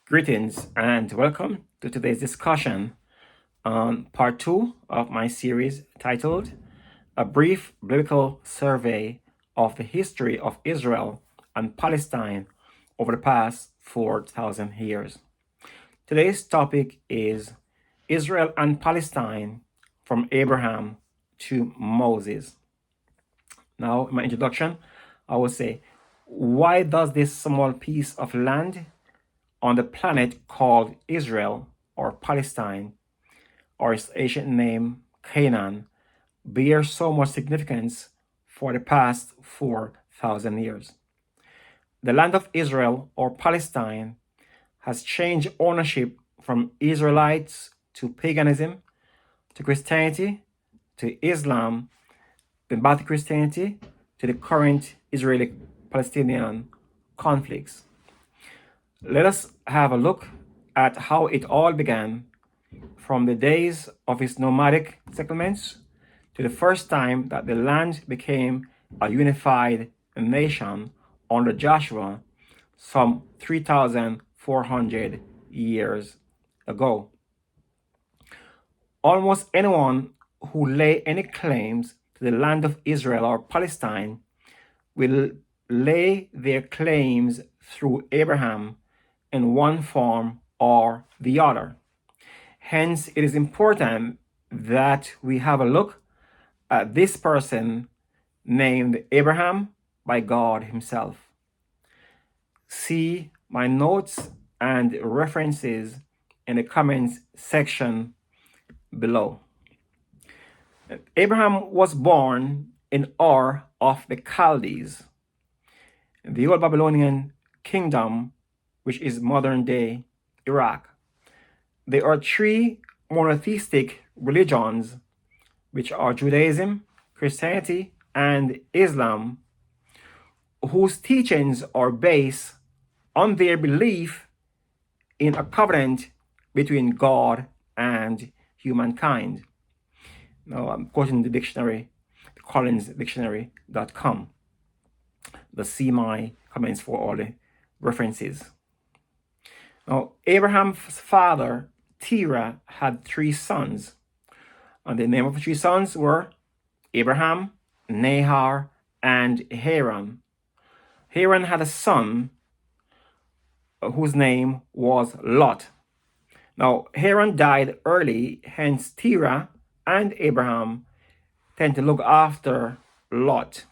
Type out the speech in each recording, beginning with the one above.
Greetings and welcome to today's discussion on part two of my series titled A Brief Biblical Survey of the History of Israel and Palestine over the past 4,000 years. Today's topic is Israel and Palestine from Abraham to Moses. Now, in my introduction, I will say, why does this small piece of land on the planet called Israel or Palestine, or its ancient name Canaan, bear so much significance for the past 4,000 years? The land of Israel or Palestine has changed ownership from Israelites to paganism, to Christianity, to Islam, then back to Christianity, to the current Israeli Palestinian conflicts. Let us have a look at how it all began from the days of its nomadic settlements to the first time that the land became a unified nation under Joshua some 3,400 years ago. Almost anyone who lay any claims to the land of Israel or Palestine will lay their claims through Abraham in one form or the other. Hence, it is important that we have a look at this person named Abraham by God Himself. See my notes and references in the comments section below. Abraham was born in Ur of the Chaldees, the old Babylonian kingdom, which is modern-day Iraq. There are three monotheistic religions, which are Judaism, Christianity, and Islam, whose teachings are based on their belief in a covenant between God and humankind. Now, I'm quoting the dictionary, collinsdictionary.com. But see my comments for all the references. Now, Abraham's father, Terah, had three sons. And the name of the three sons were Abraham, Nahor, and Haran. Haran had a son whose name was Lot. Now, Haran died early, hence Terah and Abraham tend to look after Lot.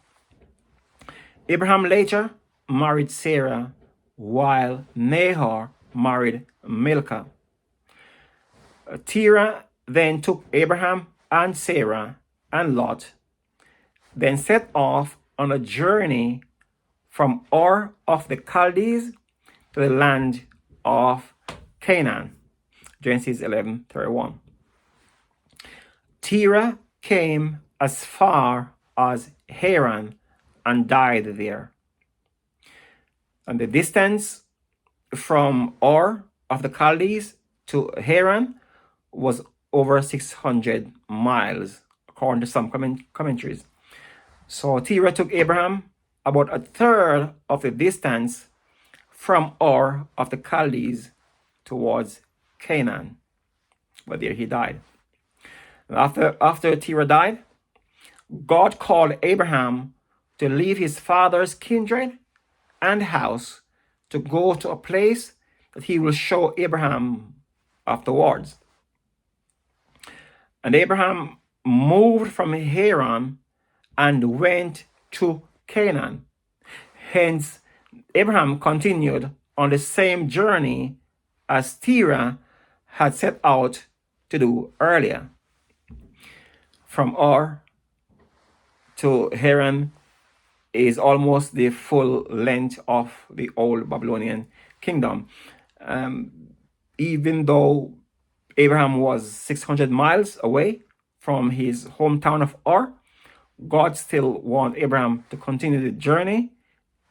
Abraham later married Sarah, while Nahor married Milcah. Terah then took Abraham and Sarah and Lot, then set off on a journey from Ur of the Chaldees to the land of Canaan. Genesis 11:31. Terah came as far as Haran and died there. And the distance from Ur of the Chaldees to Haran was over 600 miles, according to some commentaries. So Terah took Abraham about a third of the distance from Ur of the Chaldees towards Canaan, but there he died. After Terah died, God called Abraham to leave his father's kindred and house to go to a place that he will show Abraham afterwards. And Abraham moved from Haran and went to Canaan. Hence, Abraham continued on the same journey as Terah had set out to do earlier. From Ur to Haran is almost the full length of the old Babylonian kingdom. Even though Abraham was 600 miles away from his hometown of Ur, God still wanted Abraham to continue the journey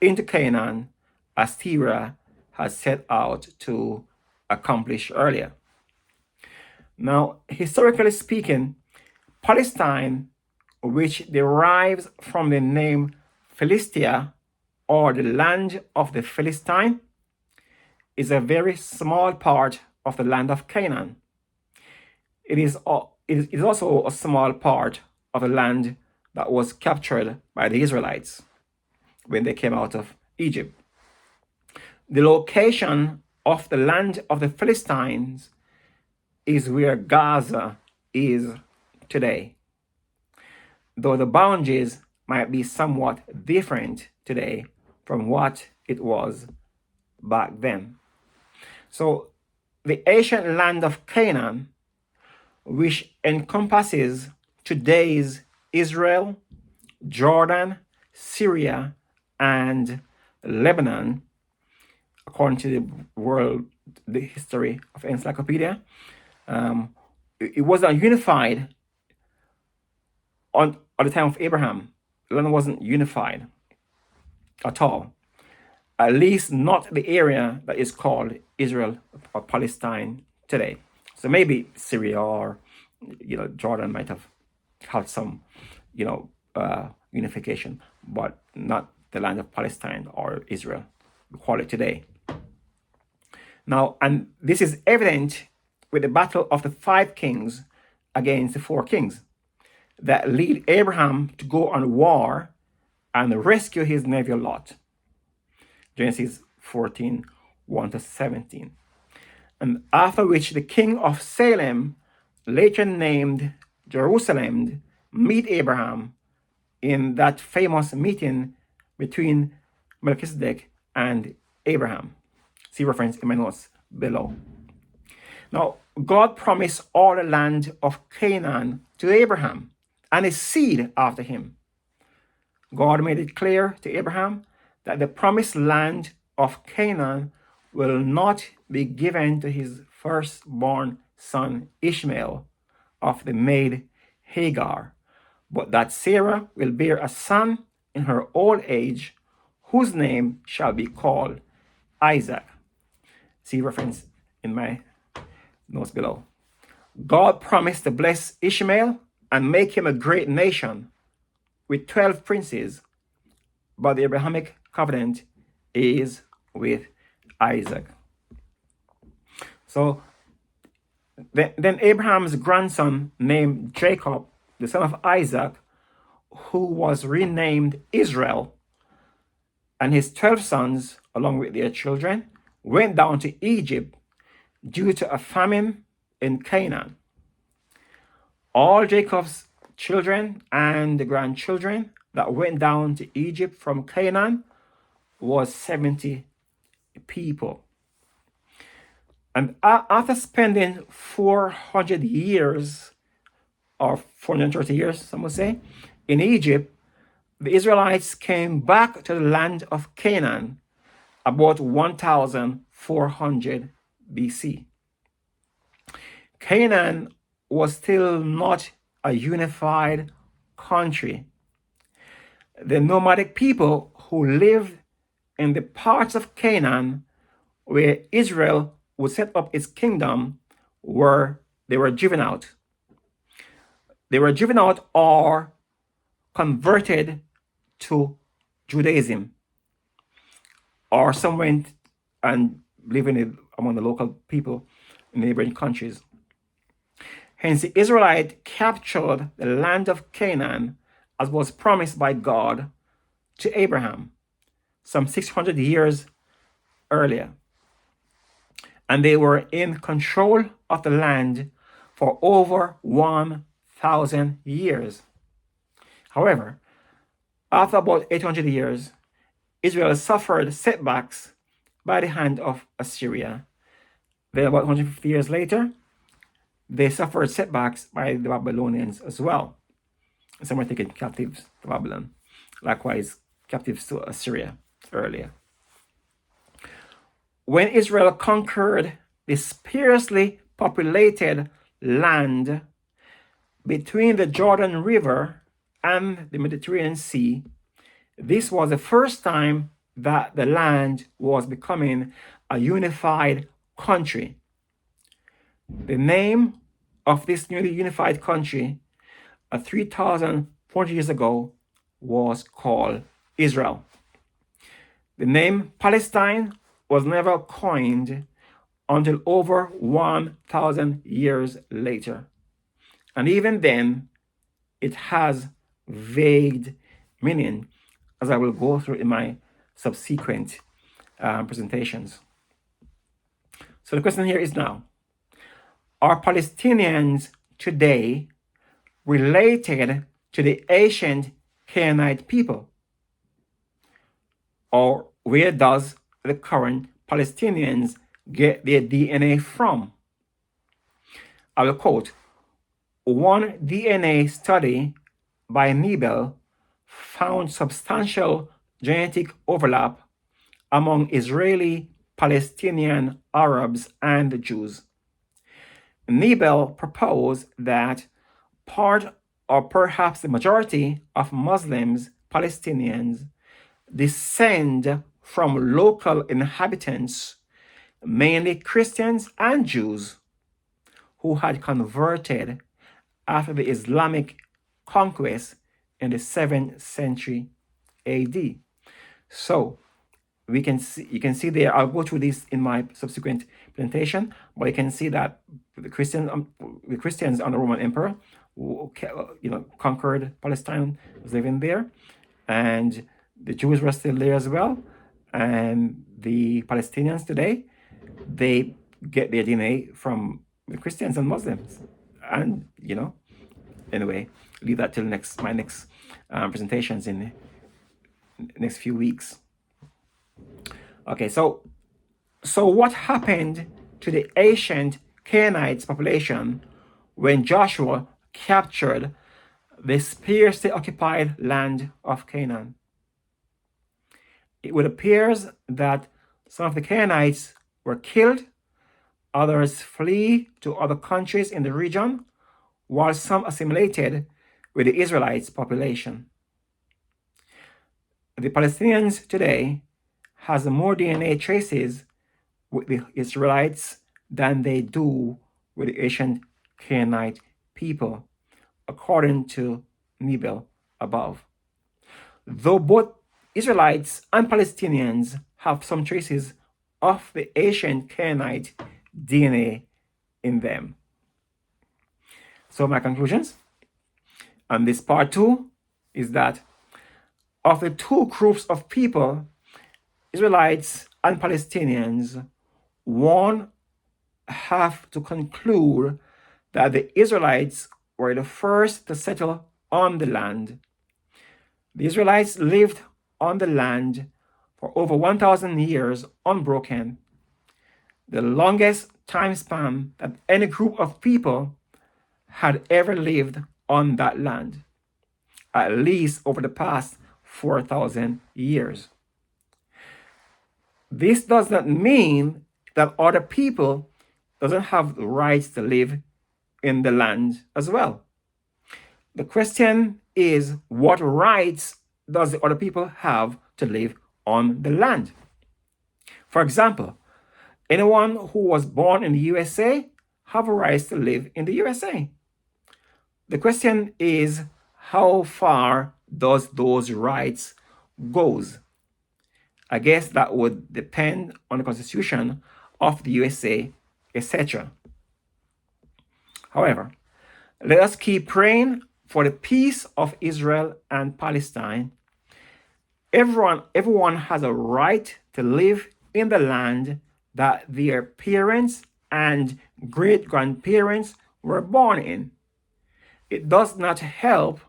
into Canaan as Terah had set out to accomplish earlier. Now, historically speaking, Palestine, which derives from the name Philistia, or the land of the Philistine, is a very small part of the land of Canaan. It is also a small part of the land that was captured by the Israelites when they came out of Egypt. The location of the land of the Philistines is where Gaza is today, though the boundaries might be somewhat different today from what it was back then. So the ancient land of Canaan, which encompasses today's Israel, Jordan, Syria, and Lebanon, according to the history of encyclopedia, it was not unified at the time of Abraham. The land wasn't unified at all. At least not the area that is called Israel or Palestine today. So maybe Syria or Jordan might have had some unification, but not the land of Palestine or Israel. We call it today. Now, and this is evident with the battle of the 5 kings against the 4 kings that lead Abraham to go on war and rescue his nephew Lot. Genesis 14, 1-17. And after which the king of Salem, later named Jerusalem, meet Abraham in that famous meeting between Melchizedek and Abraham. See reference in my notes below. Now, God promised all the land of Canaan to Abraham and his seed after him. God made it clear to Abraham that the promised land of Canaan will not be given to his firstborn son Ishmael of the maid Hagar, but that Sarah will bear a son in her old age, whose name shall be called Isaac. See reference in my notes below. God promised to bless Ishmael and make him a great nation with 12 princes, but the Abrahamic covenant is with Isaac. So then Abraham's grandson named Jacob, the son of Isaac, who was renamed Israel, and his 12 sons, along with their children, went down to Egypt due to a famine in Canaan. All Jacob's children and the grandchildren that went down to Egypt from Canaan was 70 people. And after spending 400 years, or 430 years, some would say, in Egypt, the Israelites came back to the land of Canaan about 1400 BC. Canaan was still not a unified country. The nomadic people who lived in the parts of Canaan where Israel would set up its kingdom were driven out. They were driven out or converted to Judaism, or some went and living among the local people in neighboring countries. Hence, the Israelites captured the land of Canaan as was promised by God to Abraham some 600 years earlier. And they were in control of the land for over 1,000 years. However, after about 800 years, Israel suffered setbacks by the hand of Assyria. Then about 150 years later, they suffered setbacks by the Babylonians as well. Some were taken captives to Babylon. Likewise, captives to Assyria earlier. When Israel conquered the sparsely populated land between the Jordan River and the Mediterranean Sea, this was the first time that the land was becoming a unified country. The name of this newly unified country 3,400 years ago was called Israel. The name Palestine was never coined until over 1,000 years later. And even then, it has vague meaning, as I will go through in my subsequent presentations. So the question here is now, are Palestinians today related to the ancient Canaanite people? Or where does the current Palestinians get their DNA from? I will quote, one DNA study by Nebel found substantial genetic overlap among Israeli Palestinian Arabs and Jews. Nebel proposed that part or perhaps the majority of Muslims, Palestinians, descend from local inhabitants, mainly Christians and Jews, who had converted after the Islamic conquest in the 7th century AD. So you can see there, I'll go through this in my subsequent presentation, but you can see that the Christians under the Roman Emperor, who, conquered Palestine, was living there, and the Jews were still there as well, and the Palestinians today, they get their DNA from the Christians and Muslims, and anyway, leave that till my next presentations in the next few weeks. Okay, so what happened to the ancient Canaanite population when Joshua captured the sparsely occupied land of Canaan? It would appear that some of the Canaanites were killed, others flee to other countries in the region, while some assimilated with the Israelites' population. The Palestinians today has more DNA traces with the Israelites than they do with the ancient Canaanite people, according to Nebel above. Though both Israelites and Palestinians have some traces of the ancient Canaanite DNA in them. So my conclusions on this part 2 is that of the two groups of people, Israelites and Palestinians, one have to conclude that the Israelites were the first to settle on the land. The Israelites lived on the land for over 1,000 years unbroken, the longest time span that any group of people had ever lived on that land, at least over the past 4,000 years. This does not mean that other people doesn't have the rights to live in the land as well. The question is, what rights does the other people have to live on the land? For example, anyone who was born in the USA have a right to live in the USA. The question is, how far does those rights goes? I guess that would depend on the Constitution of the USA, etc. However, let us keep praying for the peace of Israel and Palestine. Everyone has a right to live in the land that their parents and great-grandparents were born in. It does not help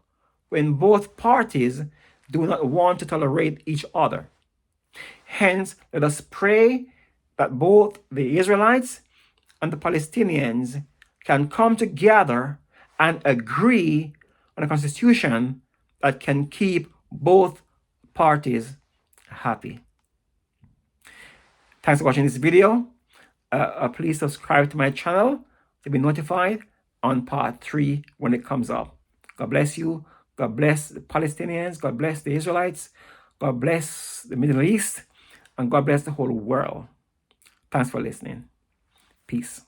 when both parties do not want to tolerate each other. Hence, let us pray that both the Israelites and the Palestinians can come together and agree on a constitution that can keep both parties happy. Thanks for watching this video. Please subscribe to my channel to be notified on part 3 when it comes up. God bless you. God bless the Palestinians. God bless the Israelites. God bless the Middle East. And God bless the whole world. Thanks for listening. Peace.